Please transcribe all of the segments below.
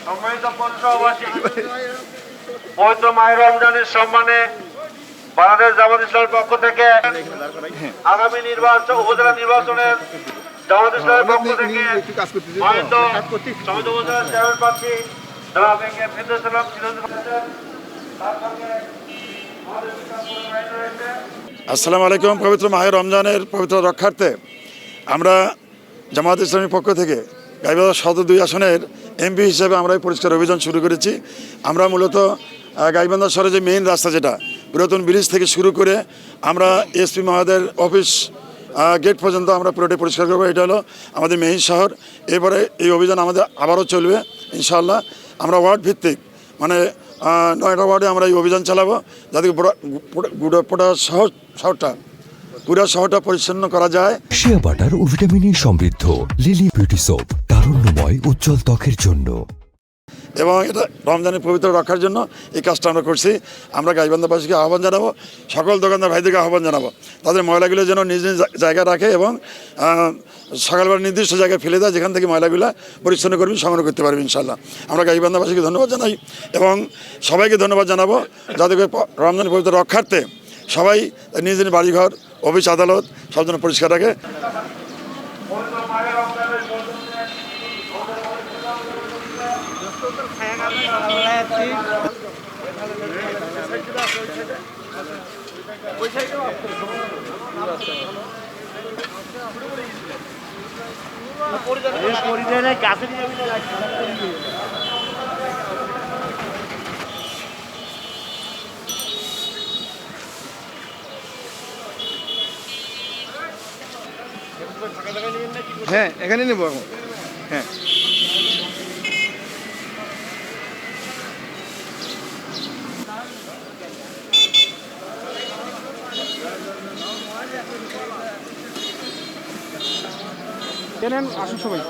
সম্মানিত পৌরসভাবাসী, পবিত্র মাহে রমজানের সম্মানে বাংলাদেশ জামাত ইসলামের পক্ষ থেকে আগামী নির্বাচন, উপজেলা নির্বাচনের জামাত ইসলামের পক্ষ থেকে মনোনীত সমিতি উপজেলার চেয়ারম্যান প্রার্থী জনাব এ.কে. ফিরদৌস আলম তার সঙ্গে আমাদের বিকাশপুরের ভাই রয়েছে। আসসালামু আলাইকুম। পবিত্র মাহে রমজানের পবিত্র রক্ষার্থে আমরা জামাত ইসলামের পক্ষ থেকে গাইবান্ধা সদর 2 আসনের এমপি হিসেবে আমরা এই পরিষ্কার অভিযান শুরু করেছি। আমরা মূলত গাইবান্ধা শহরে যে মেইন রাস্তা, যেটা পুরাতন ব্রিজ থেকে শুরু করে আমরা এসপি মহোদয়ের অফিস গেট পর্যন্ত আমরা পুরোটাই পরিষ্কার করবো। এটা হলো আমাদের মেইন শহর। এরপরে এই অভিযান আমাদের আবারও চলবে ইনশাআল্লাহ। আমরা ওয়ার্ড ভিত্তিক মানে 9টা ওয়ার্ডে আমরা এই অভিযান চালাবো, যাতে পুরো শহরটা পরিচ্ছন্ন করা যায়। শিয়া বাটার ও ভিটামিন ই সমৃদ্ধ লিলি বিউটি সোপ, তারুণ্যময় উজ্জ্বল ত্বকের জন্য। এবং এটা রমজানের পবিত্র রক্ষার জন্য এই কাজটা আমরা করছি। আমরা গাইবান্ধাবাসীকে আহ্বান জানাবো, সকল দোকানদার ভাইদেরকে আহ্বান জানাবো, তাদের ময়লাগুলো যেন নিজ নিজ জায়গায় রাখে এবং সকালবেলা নির্দিষ্ট জায়গায় ফেলে দেয়, যেখান থেকে ময়লাগুলো পরিচ্ছন্ন করবেন, সংগ্রহ করতে পারবেন ইনশাআল্লাহ। আমরা গাইবান্ধাবাসীকে ধন্যবাদ জানাই এবং সবাইকে ধন্যবাদ জানাবো, যাতে করে রমজানের পবিত্র রক্ষার্থে সবাই নিজ নিজ বাড়িঘর, অফিস, আদালত সব যেন পরিষ্কার রাখে। হ্যাঁ, এখানে নেবো এখন। হ্যাঁ, আসুন সবাই।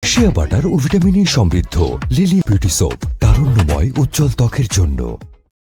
শিয়া বাটার ও ভিটামিন ই সমৃদ্ধ লিলি বিউটি সোপ, তারুণ্যময় উজ্জ্বল ত্বকের জন্য।